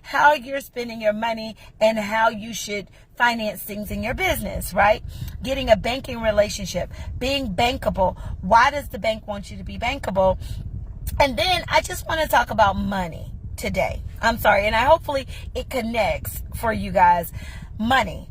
how you're spending your money and how you should finance things in your business, right? Getting a banking relationship, being bankable. Why does the bank want you to be bankable? And then I just want to talk about money today. I'm sorry, and hopefully it connects for you guys. Money.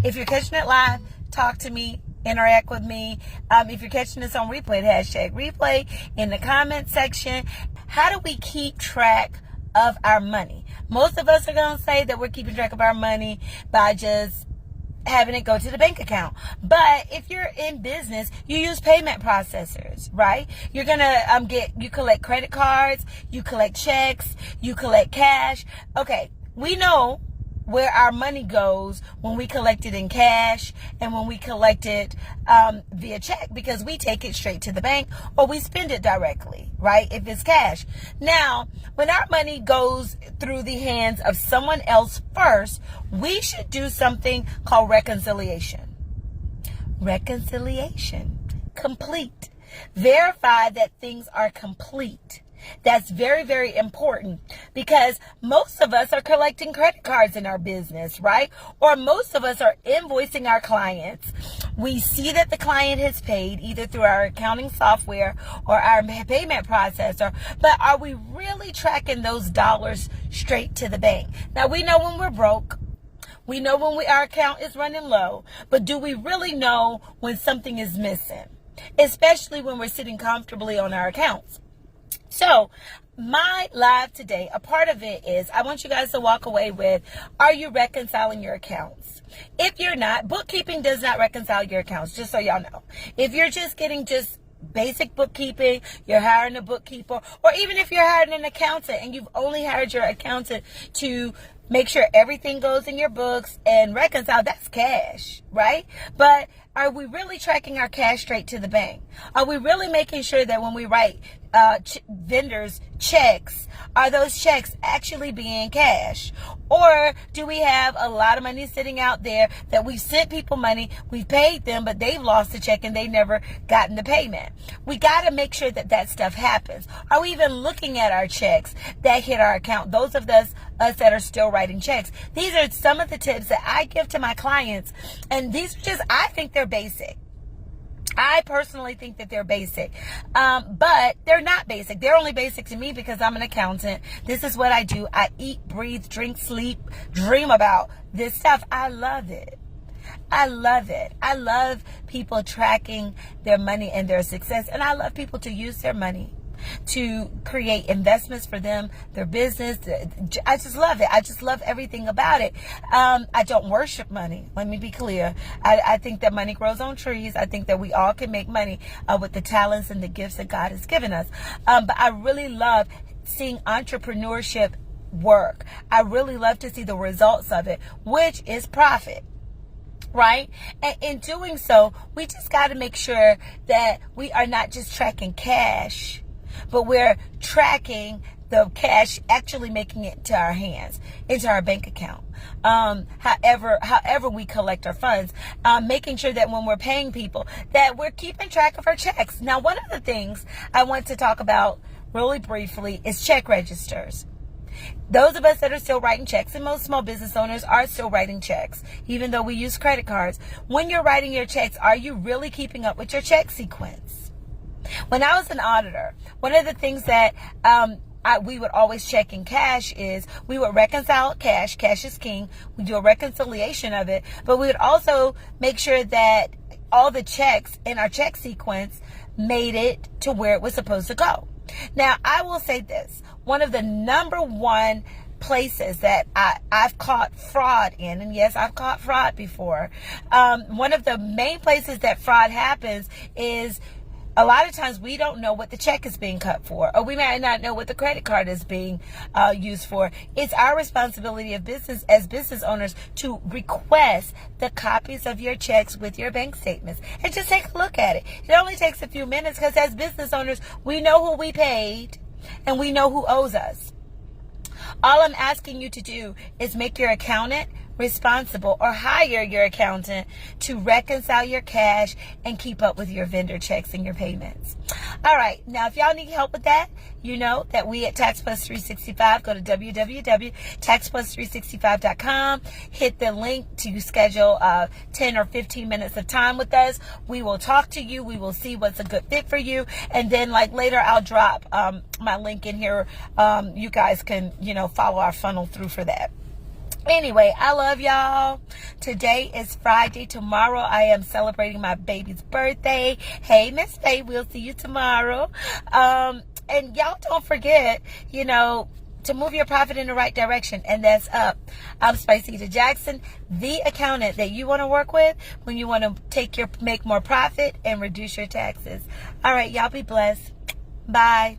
If you're catching it live, talk to me, interact with me. If you're catching this on replay, hashtag replay in the comment section. How do we keep track of our money? Most of us are going to say that we're keeping track of our money by just having it go to the bank account. But if you're in business, you use payment processors, right? You're going to you collect credit cards, you collect checks, you collect cash. Okay, we know where our money goes when we collect it in cash and when we collect it via check, because we take it straight to the bank or we spend it directly, right? If it's cash. Now, when our money goes through the hands of someone else first, we should do something called reconciliation. Reconciliation. Complete. Verify that things are complete. That's very, very important, because most of us are collecting credit cards in our business, right? Or most of us are invoicing our clients. We see that the client has paid either through our accounting software or our payment processor, but are we really tracking those dollars straight to the bank? Now, we know when we're broke. We know when our account is running low, but do we really know when something is missing? Especially when we're sitting comfortably on our accounts. So my live today, a part of it is I want you guys to walk away with, are you reconciling your accounts? If you're not, bookkeeping does not reconcile your accounts, just so y'all know. If you're just getting just basic bookkeeping, you're hiring a bookkeeper, or even if you're hiring an accountant and you've only hired your accountant to make sure everything goes in your books and reconcile, that's cash, right? But are we really tracking our cash straight to the bank? Are we really making sure that when we write vendors checks, are those checks actually being cash? Or do we have a lot of money sitting out there that we've sent people money, we've paid them, but they've lost the check and they've never gotten the payment? We got to make sure that that stuff happens. Are we even looking at our checks that hit our account? Those of us that are still writing checks. These are some of the tips that I give to my clients, and these are just, I think they're basic. I personally think that they're basic, but they're not basic. They're only basic to me because I'm an accountant. This is what I do. I eat, breathe, drink, sleep, dream about this stuff. I love it. I love it. I love people tracking their money and their success, and I love people to use their money to create investments for them, their business. I just love it. I just love everything about it. I don't worship money. Let me be clear. I think that money grows on trees. I think that we all can make money with the talents and the gifts that God has given us. But I really love seeing entrepreneurship work. I really love to see the results of it, which is profit. Right? And in doing so, we just got to make sure that we are not just tracking cash, but we're tracking the cash actually making it to our hands, into our bank account. However we collect our funds, making sure that when we're paying people, that we're keeping track of our checks. Now, one of the things I want to talk about really briefly is check registers. Those of us that are still writing checks, and most small business owners are still writing checks, even though we use credit cards. When you're writing your checks, are you really keeping up with your check sequence? When I was an auditor, one of the things that we would always check in cash is we would reconcile cash. Cash is king. We do a reconciliation of it. But we would also make sure that all the checks in our check sequence made it to where it was supposed to go. Now, I will say this. One of the number one places that I've caught fraud in, and yes, I've caught fraud before. One of the main places that fraud happens is a lot of times we don't know what the check is being cut for, or we might not know what the credit card is being used for. It's our responsibility of business as business owners to request the copies of your checks with your bank statements and just take a look at it. It only takes a few minutes because as business owners, we know who we paid and we know who owes us. All I'm asking you to do is make your accountant responsible, or hire your accountant to reconcile your cash and keep up with your vendor checks and your payments. All right. Now, if y'all need help with that, you know that we at Tax Plus 365 go to www.taxplus365.com. Hit the link to schedule 10 or 15 minutes of time with us. We will talk to you. We will see what's a good fit for you. And then like later, I'll drop my link in here. You guys can, follow our funnel through for that. Anyway, I love y'all. Today is Friday. Tomorrow I am celebrating my baby's birthday. Hey, Miss Faye, we'll see you tomorrow. And y'all don't forget, to move your profit in the right direction. And that's up. I'm Spicita Jackson, the accountant that you want to work with when you want to make more profit and reduce your taxes. All right, y'all be blessed. Bye.